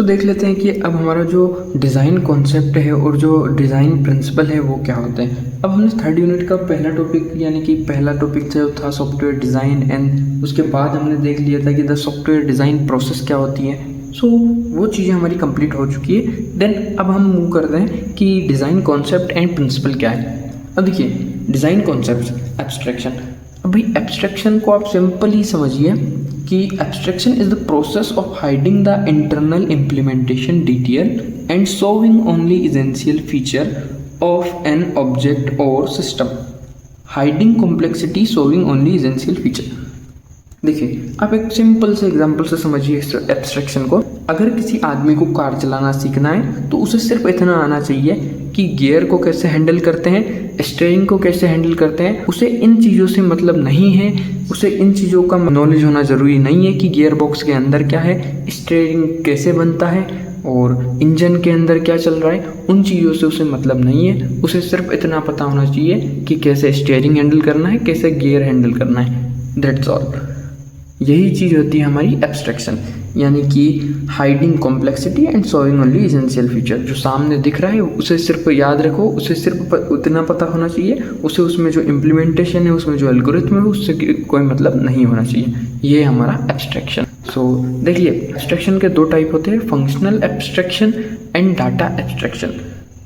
देख लेते हैं कि अब हमारा जो डिज़ाइन कॉन्सेप्ट है और जो डिज़ाइन प्रिंसिपल है वो क्या होते हैं। अब हमने थर्ड यूनिट का पहला टॉपिक यानी कि पहला टॉपिक जो था सॉफ्टवेयर डिज़ाइन, एंड उसके बाद हमने देख लिया था कि द सॉफ्टवेयर डिज़ाइन प्रोसेस क्या होती है। वो चीज़ें हमारी कंप्लीट हो चुकी है। देन अब हम मूव करते हैं कि डिज़ाइन कॉन्सेप्ट एंड प्रिंसिपल क्या है। अब देखिए डिज़ाइन कॉन्सेप्ट एब्स्ट्रैक्शन। अब भाई एब्स्ट्रैक्शन को आप सिंपल ही समझिए कि abstraction is the process of hiding the internal implementation detail and showing only essential feature of an object और system. Hiding complexity, showing only essential feature. देखिए आप एक सिंपल से एग्जांपल से समझिए इस एब्स्ट्रैक्शन को। अगर किसी आदमी को कार चलाना सीखना है तो उसे सिर्फ इतना आना चाहिए कि गियर को कैसे हैंडल करते हैं, स्टीयरिंग को कैसे हैंडल करते हैं। उसे इन चीज़ों से मतलब नहीं है, उसे इन चीज़ों का नॉलेज होना ज़रूरी नहीं है कि गियर बॉक्स के अंदर क्या है, स्टीयरिंग कैसे बनता है और इंजन के अंदर क्या चल रहा है। उन चीज़ों से उसे मतलब नहीं है। उसे सिर्फ इतना पता होना चाहिए कि कैसे स्टीयरिंग हैंडल करना है, कैसे गियर हैंडल करना है। That's all. यही चीज़ होती है हमारी एब्स्ट्रैक्शन, यानी कि hiding complexity and showing only essential feature. जो सामने दिख रहा है उसे सिर्फ याद रखो, उसे सिर्फ उतना पता होना चाहिए, उसे उसमें जो इम्प्लीमेंटेशन है, उसमें जो एल्गोरिथम है उससे कोई मतलब नहीं होना चाहिए। ये हमारा एब्स्ट्रैक्शन। देखिए एब्स्ट्रैक्शन के दो टाइप होते हैं, functional abstraction and data abstraction.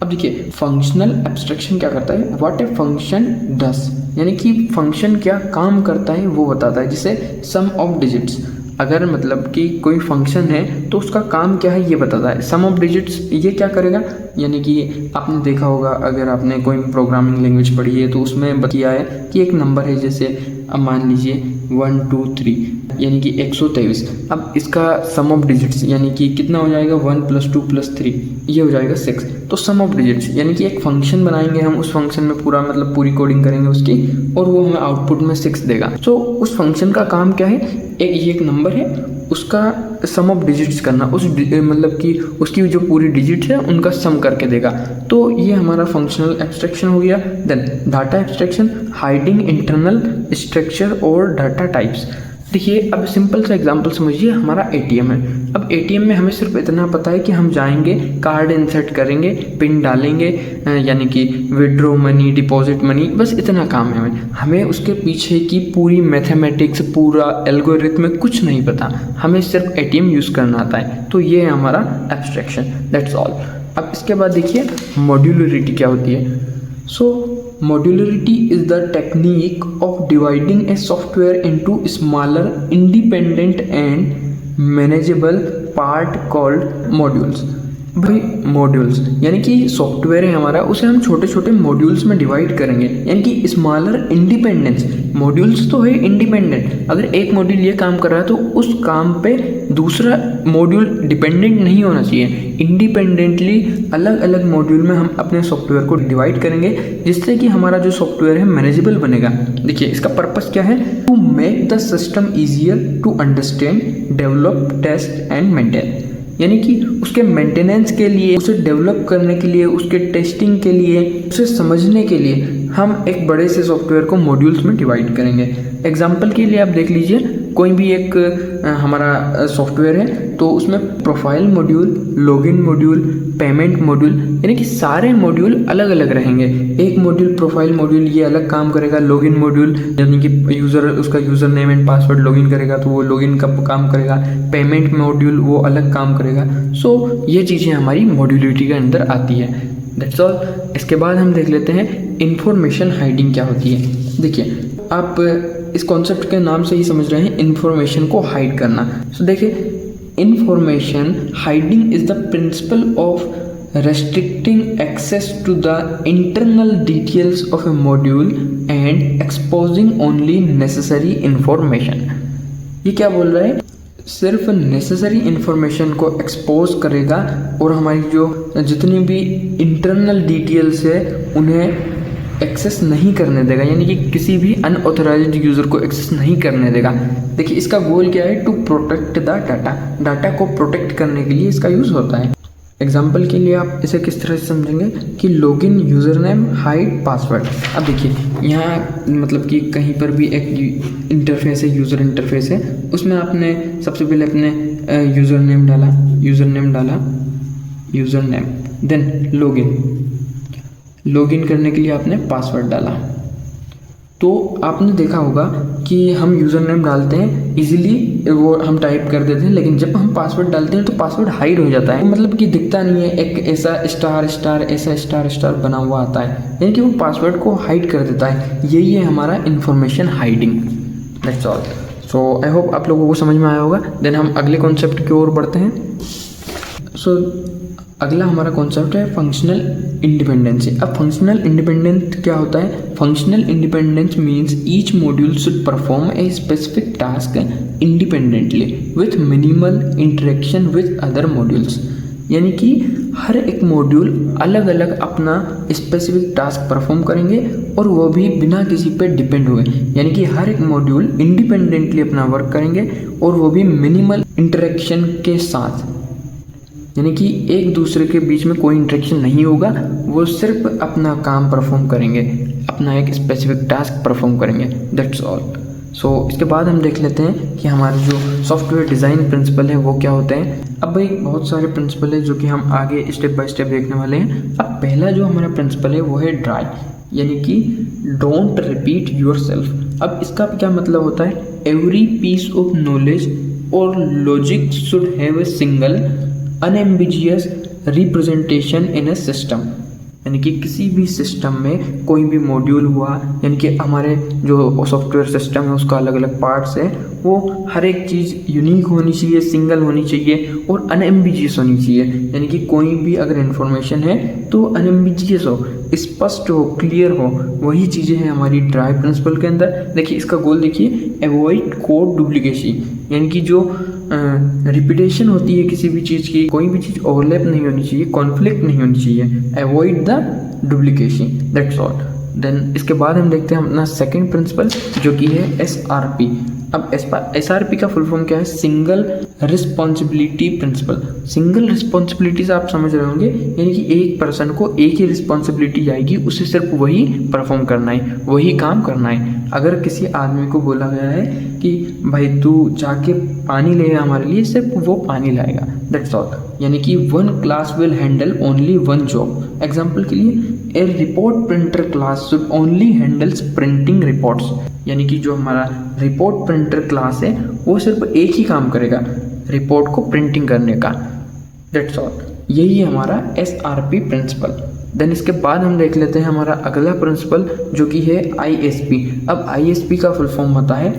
अब देखिए फंक्शनल एब्स्ट्रैक्शन क्या करता है, व्हाट ए फंक्शन डस, यानी कि फंक्शन क्या काम करता है वो बताता है। जैसे सम ऑफ डिजिट्स, अगर मतलब कि कोई फंक्शन है तो उसका काम क्या है ये बताता है। सम ऑफ डिजिट्स ये क्या करेगा, यानी कि आपने देखा होगा अगर आपने कोई प्रोग्रामिंग लैंग्वेज पढ़ी है तो उसमें किया है कि एक नंबर है, जैसे अब मान लीजिए 1 2 3 यानी कि 123। अब इसका सम ऑफ डिजिट्स यानी कि कितना हो जाएगा, 1 + 2 + 3 ये हो जाएगा 6। तो सम ऑफ डिजिट्स यानी कि एक फंक्शन बनाएंगे हम, उस फंक्शन में पूरा मतलब पूरी कोडिंग करेंगे उसकी और वो हमें आउटपुट में 6 देगा। उस फंक्शन का काम क्या है, एक नंबर है उसका सम ऑफ डिजिट्स करना, उस मतलब कि उसकी जो पूरी डिजिट्स है उनका सम करके देगा। तो ये हमारा फंक्शनल एब्स्ट्रैक्शन हो गया। Then data abstraction, hiding internal structure और डाटा टाइप्स। देखिए अब सिंपल सा एग्जांपल समझिए, हमारा एटीएम है। अब एटीएम में हमें सिर्फ इतना पता है कि हम जाएंगे, कार्ड इंसर्ट करेंगे, पिन डालेंगे, यानी कि विड्रॉ मनी, डिपॉजिट मनी, बस इतना काम है हमें उसके पीछे की पूरी मैथमेटिक्स, पूरा एल्गोरिथम कुछ नहीं पता, हमें सिर्फ एटीएम यूज़ करना आता है। तो ये है हमारा एब्स्ट्रैक्शन, दैट्स ऑल। अब इसके बाद देखिए मॉड्यूलरिटी क्या होती है। Modularity is the technique of dividing a software into smaller, independent and manageable part called modules। भाई मॉड्यूल्स यानी कि सॉफ्टवेयर है हमारा, उसे हम छोटे छोटे मॉड्यूल्स में डिवाइड करेंगे, यानी कि स्मॉलर इंडिपेंडेंस। मॉड्यूल्स तो है इंडिपेंडेंट, अगर एक मॉड्यूल ये काम कर रहा है तो उस काम पे दूसरा मॉड्यूल डिपेंडेंट नहीं होना चाहिए। इंडिपेंडेंटली अलग अलग मॉड्यूल में हम अपने सॉफ्टवेयर को डिवाइड करेंगे, जिससे कि हमारा जो सॉफ्टवेयर है मैनेजेबल बनेगा। देखिए इसका पर्पस क्या है, to make the system easier to understand, develop, test and maintain. यानी कि उसके मेंटेनेंस के लिए, उसे डेवलप करने के लिए, उसके टेस्टिंग के लिए, उसे समझने के लिए हम एक बड़े से सॉफ्टवेयर को मॉड्यूल्स में डिवाइड करेंगे। एग्जांपल के लिए आप देख लीजिए, कोई भी एक हमारा सॉफ्टवेयर है तो उसमें profile module, login module, payment module, यानी कि सारे मॉड्यूल अलग अलग रहेंगे। एक मॉड्यूल प्रोफाइल मॉड्यूल ये अलग काम करेगा, लॉगिन मॉड्यूल यानी कि यूज़र उसका user name and password login करेगा तो वो लॉगिन का काम करेगा, पेमेंट मॉड्यूल वो अलग काम करेगा। ये चीज़ें हमारी मॉड्यूलिटी के अंदर आती है, दैट्स ऑल। इसके बाद हम देख लेते हैं इंफॉर्मेशन हाइडिंग क्या होती है। देखिए आप इस कॉन्सेप्ट के नाम से ही समझ रहे हैं, इंफॉर्मेशन को हाइड करना। देखिए information hiding is the principle of restricting access to the internal details of a module and exposing only necessary information। ये क्या बोल रहा है, सिर्फ नेसेसरी इन्फॉर्मेशन को एक्सपोज करेगा और हमारी जो जितनी भी इंटरनल डिटेल्स है उन्हें एक्सेस नहीं करने देगा, यानी कि किसी भी अनऑथराइज्ड यूज़र को एक्सेस नहीं करने देगा। देखिए इसका गोल क्या है, to protect the data. Data को प्रोटेक्ट करने के लिए इसका यूज़ होता है। एग्जाम्पल के लिए आप इसे किस तरह से समझेंगे कि login, user name, hide, password. अब देखिए यहाँ मतलब कि कहीं पर भी एक इंटरफेस है, यूज़र इंटरफेस है, उसमें आपने सबसे पहले अपने यूज़र नेम डाला, देन लॉगिन करने के लिए आपने पासवर्ड डाला। तो आपने देखा होगा कि हम यूज़र नेम डालते हैं इजीली, वो हम टाइप कर देते हैं, लेकिन जब हम पासवर्ड डालते हैं तो पासवर्ड हाइड हो जाता है, मतलब कि दिखता नहीं है, एक ऐसा स्टार बना हुआ आता है, यानी कि वो पासवर्ड को हाइड कर देता है। यही है हमारा information hiding. That's all. So I hope आप लोगों को समझ में आया होगा। देन हम अगले कॉन्सेप्ट की ओर बढ़ते हैं। सो अगला हमारा कॉन्सेप्ट है फंक्शनल इंडिपेंडेंसी। अब फंक्शनल इंडिपेंडेंट क्या होता है? Functional independence means each module should perform a specific task independently with minimal interaction with other modules. यानी कि हर एक मॉड्यूल अलग अलग अपना स्पेसिफिक टास्क परफॉर्म करेंगे और वो भी बिना किसी पे डिपेंड हुए, यानी कि हर एक मॉड्यूल इंडिपेंडेंटली अपना वर्क करेंगे और वो भी मिनिमल इंटरेक्शन के साथ, यानी कि एक दूसरे के बीच में कोई इंटरेक्शन नहीं होगा, वो सिर्फ अपना काम परफॉर्म करेंगे, अपना एक स्पेसिफिक टास्क परफॉर्म करेंगे। That's all. सो इसके बाद हम देख लेते हैं कि हमारे जो सॉफ्टवेयर डिज़ाइन प्रिंसिपल है वो क्या होते हैं। अब भाई बहुत सारे प्रिंसिपल है जो कि हम आगे स्टेप बाय स्टेप देखने वाले हैं। अब पहला जो हमारा प्रिंसिपल है वो है ड्राई, यानी कि डोंट रिपीट योरसेल्फ। अब इसका क्या मतलब होता है? एवरी पीस ऑफ नॉलेज और logic should have a single unambiguous representation in A system. यानी कि किसी भी सिस्टम में कोई भी मॉड्यूल हुआ, यानी कि हमारे जो सॉफ्टवेयर सिस्टम है उसका अलग अलग पार्ट्स है, वो हर एक चीज़ यूनिक होनी चाहिए, सिंगल होनी चाहिए और अनएम्बिजियस होनी चाहिए। यानी कि कोई भी अगर इन्फॉर्मेशन है तो अनएम्बिजियस हो, स्पष्ट हो, क्लियर हो। वही चीज़ें हैं हमारी ड्राई प्रिंसिपल के अंदर। देखिए इसका गोल देखिए, अवॉइड कोड डुप्लीकेशन, यानी कि जो रिपीटेशन होती है किसी भी चीज़ की, कोई भी चीज़ ओवरलैप नहीं होनी चाहिए, कॉन्फ्लिक्ट नहीं होनी चाहिए, avoid the duplication. That's all. Then इसके बाद हम देखते हैं अपना सेकंड प्रिंसिपल जो कि है SRP। अब SRP का फुल फॉर्म क्या है? Single responsibility principle. Single responsibilities आप समझ रहे होंगे, यानी कि एक पर्सन को एक ही रिस्पॉन्सिबिलिटी आएगी, उसे सिर्फ वही परफॉर्म करना है, वही काम करना है। अगर किसी आदमी को बोला गया है कि भाई तू जाके पानी ले हमारे लिए, सिर्फ वो पानी लाएगा। That's all. यानी कि one class will handle only one job. Example के लिए, a report printer class should only handles printing reports. यानी कि जो हमारा रिपोर्ट प्रिंटर क्लास है वो सिर्फ एक ही काम करेगा, रिपोर्ट को प्रिंटिंग करने का। That's all. यही है हमारा SRP प्रिंसिपल। देन इसके बाद हम देख लेते हैं हमारा अगला प्रिंसिपल जो कि है ISP। अब ISP का फुल फॉर्म होता है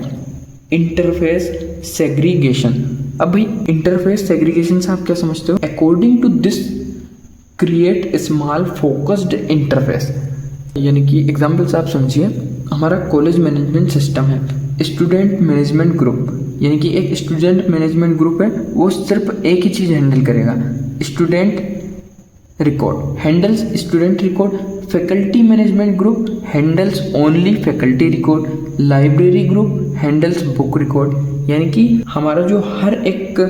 इंटरफेस सेग्रीगेशन। अब भाई इंटरफेस सेग्रीगेशन से आप क्या समझते हो? According to this create small focused interface. यानी कि एग्जाम्पल से आप समझिए, हमारा कॉलेज मैनेजमेंट सिस्टम है, स्टूडेंट मैनेजमेंट ग्रुप, यानी कि एक स्टूडेंट मैनेजमेंट ग्रुप है, वो सिर्फ एक ही चीज़ हैंडल करेगा, student record, handles student record. Faculty management group handles only faculty record. Library group handles book record. यानी कि हमारा जो हर एक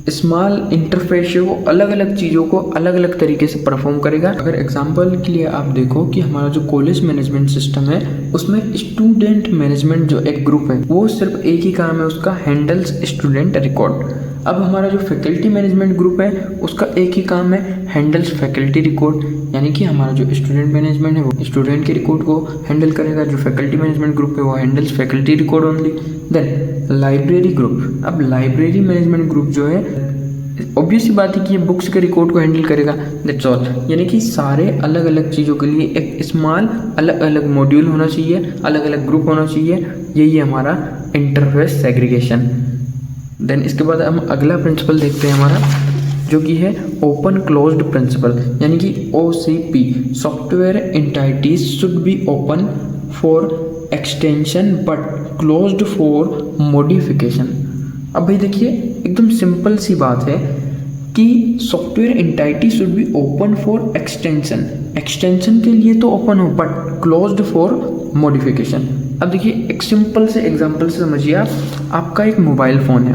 स्मॉल इंटरफेस है वो अलग अलग चीज़ों को अलग अलग तरीके से परफॉर्म करेगा। अगर एग्जांपल के लिए आप देखो कि हमारा जो कॉलेज मैनेजमेंट सिस्टम है उसमें स्टूडेंट मैनेजमेंट जो एक ग्रुप है वो सिर्फ एक ही काम है उसका, हैंडल्स स्टूडेंट रिकॉर्ड। अब हमारा जो फैकल्टी मैनेजमेंट ग्रुप है उसका एक ही काम है, हैंडल्स फैकल्टी रिकॉर्ड। यानी कि हमारा जो स्टूडेंट मैनेजमेंट है वो स्टूडेंट के रिकॉर्ड को हैंडल करेगा, जो फैकल्टी मैनेजमेंट ग्रुप है वो handles faculty record only. Then library group. अब लाइब्रेरी मैनेजमेंट ग्रुप जो है ऑब्वियस सी बात है कि ये बुक्स के रिकॉर्ड को हैंडल करेगा। That's all. यानी कि सारे अलग अलग चीज़ों के लिए एक स्मॉल अलग अलग मॉड्यूल होना चाहिए, अलग अलग ग्रुप होना चाहिए। यही है हमारा इंटरफेस सेग्रीगेशन। देन इसके बाद हम अगला प्रिंसिपल देखते हैं हमारा जो कि है ओपन क्लोज्ड प्रिंसिपल, यानी कि OCP। Software entities should be open for extension but closed for modification. अब भाई देखिए एकदम सिंपल सी बात है कि software entity should be open for extension. Extension के लिए तो ओपन हो बट क्लोज्ड फॉर मॉडिफिकेशन। अब देखिए एक सिंपल से एग्जांपल से समझिए, आपका एक मोबाइल फ़ोन है,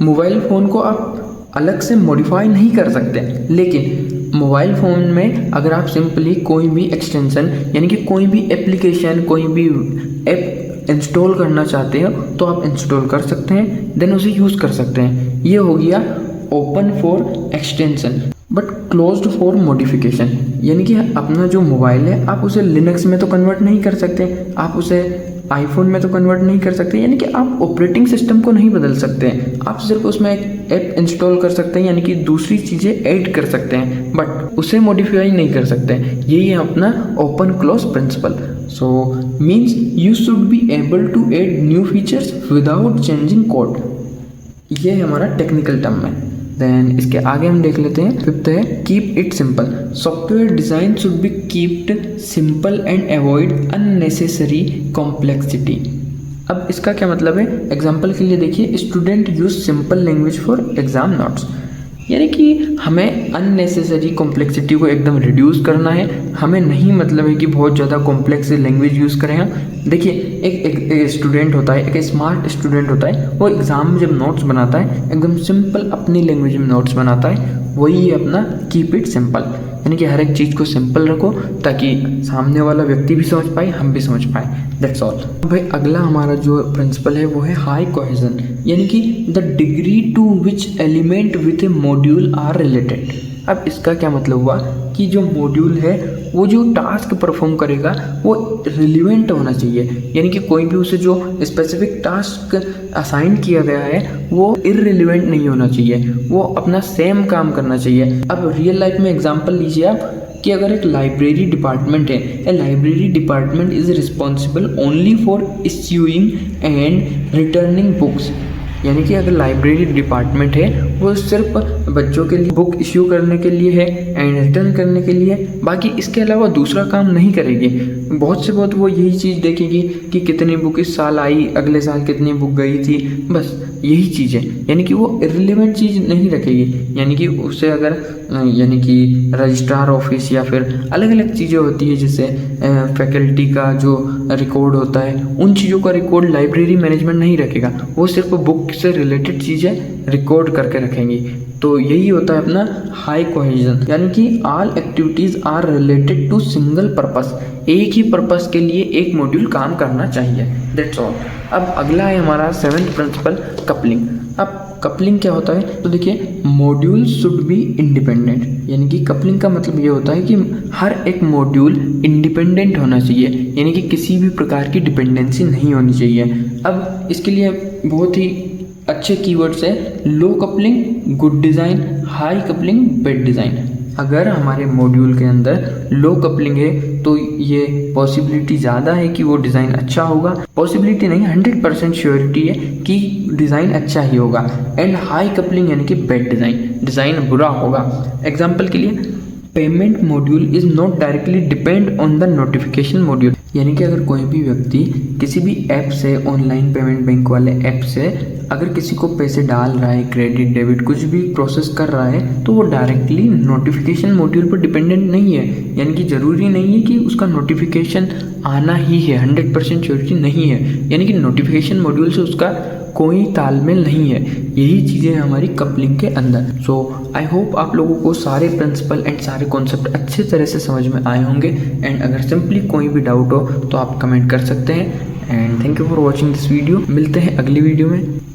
मोबाइल फ़ोन को आप अलग से मॉडिफाई नहीं कर सकते, लेकिन मोबाइल फ़ोन में अगर आप सिंपली कोई भी एक्सटेंशन यानी कि कोई भी एप्लीकेशन, कोई भी ऐप इंस्टॉल करना चाहते हो तो आप इंस्टॉल कर सकते हैं, देन उसे यूज़ कर सकते हैं। ये हो गया open for extension but closed for modification, यानी कि अपना जो मोबाइल है आप उसे लिनक्स में तो कन्वर्ट नहीं कर सकते, आप उसे आईफोन में तो कन्वर्ट नहीं कर सकते, यानी कि आप ऑपरेटिंग सिस्टम को नहीं बदल सकते हैं। आप सिर्फ उसमें एक ऐप इंस्टॉल कर सकते हैं, यानी कि दूसरी चीज़ें ऐड कर सकते हैं बट उसे मॉडिफाई नहीं कर सकते। यही है अपना open close principle. So means you should be able to add new features without changing code. ये है हमारा टेक्निकल टर्म है। देन इसके आगे हम देख लेते हैं। फिफ्थ है keep it simple. Software design should be keeped simple and avoid unnecessary complexity. अब इसका क्या मतलब है? एग्जाम्पल के लिए देखिए, student use simple language for exam notes, यानी कि हमें अननेसेसरी कॉम्प्लेक्सिटी को एकदम रिड्यूस करना है। हमें नहीं मतलब है कि बहुत ज़्यादा कॉम्प्लेक्स लैंग्वेज यूज़ करें हम। देखिए एक स्टूडेंट होता है, एक स्मार्ट स्टूडेंट होता है, वो एग्ज़ाम में जब नोट्स बनाता है एकदम सिंपल अपनी लैंग्वेज में नोट्स बनाता है। वही है अपना कीप इट सिंपल, यानी कि हर एक चीज़ को सिंपल रखो ताकि सामने वाला व्यक्ति भी समझ पाए, हम भी समझ पाए। That's all. भाई अगला हमारा जो प्रिंसिपल है वो है हाई कोहेजन, यानी कि the degree to which element with a module are related. अब इसका क्या मतलब हुआ कि जो मॉड्यूल है वो जो टास्क परफॉर्म करेगा वो रिलेवेंट होना चाहिए, यानी कि कोई भी उसे जो स्पेसिफिक टास्क असाइन किया गया है वो इररिलेवेंट नहीं होना चाहिए, वो अपना सेम काम करना चाहिए। अब रियल लाइफ में एग्जांपल लीजिए आप कि अगर एक लाइब्रेरी डिपार्टमेंट है, a library department is responsible only for issuing and returning books, यानी कि अगर लाइब्रेरी डिपार्टमेंट है वो सिर्फ बच्चों के लिए बुक इश्यू करने के लिए है एंड रिटर्न करने के लिए, बाकी इसके अलावा दूसरा काम नहीं करेगी। बहुत से बहुत वो यही चीज़ देखेगी कि कितनी बुक इस साल आई, अगले साल कितनी बुक गई थी, बस यही चीज़ है, यानी कि वो इररिलेवेंट चीज़ नहीं रखेगी। यानी कि उससे अगर यानी कि रजिस्ट्रार ऑफिस या फिर अलग अलग चीज़ें होती है, जैसे फैकल्टी का जो रिकॉर्ड होता है, उन चीज़ों का रिकॉर्ड लाइब्रेरी मैनेजमेंट नहीं रखेगा, वो सिर्फ बुक से रिलेटेड चीज़ें रिकॉर्ड करके रखेंगी। तो यही होता है अपना हाई कोहेजन, यानी कि all activities are related to single purpose, एक ही पर्पस के लिए एक मॉड्यूल काम करना चाहिए। That's all. अब अगला है हमारा 7th प्रिंसिपल कपलिंग। अब कपलिंग क्या होता है? तो देखिए मॉड्यूल शुड बी इंडिपेंडेंट, यानी कि कपलिंग का मतलब ये होता है कि हर एक मॉड्यूल इंडिपेंडेंट होना चाहिए, यानी कि किसी भी प्रकार की डिपेंडेंसी नहीं होनी चाहिए। अब इसके लिए बहुत ही अच्छे कीवर्ड्स है, low coupling good design, high coupling bad design. अगर हमारे मॉड्यूल के अंदर लो कपलिंग है तो ये पॉसिबिलिटी ज़्यादा है कि वो डिज़ाइन अच्छा होगा, पॉसिबिलिटी नहीं 100% श्योरिटी है कि डिज़ाइन अच्छा ही होगा। एंड हाई कपलिंग यानी कि बैड डिज़ाइन बुरा होगा। एग्जाम्पल के लिए payment module is not directly depend on the notification module, यानी कि अगर कोई भी व्यक्ति किसी भी ऐप से, ऑनलाइन पेमेंट बैंक वाले ऐप से अगर किसी को पैसे डाल रहा है, क्रेडिट डेबिट कुछ भी प्रोसेस कर रहा है, तो वो डायरेक्टली नोटिफिकेशन मॉड्यूल पर डिपेंडेंट नहीं है, यानी कि ज़रूरी नहीं है कि उसका नोटिफिकेशन आना ही है, 100% श्योरिटी नहीं है, यानी कि नोटिफिकेशन मॉड्यूल से उसका कोई तालमेल नहीं है। यही चीज़ें हैं हमारी कपलिंग के अंदर। सो आई होप आप लोगों को सारे प्रिंसिपल एंड सारे कॉन्सेप्ट अच्छे तरह से समझ में आए होंगे। एंड अगर सिंपली कोई भी डाउट हो तो आप कमेंट कर सकते हैं। And thank you for watching this video. मिलते हैं अगली वीडियो में।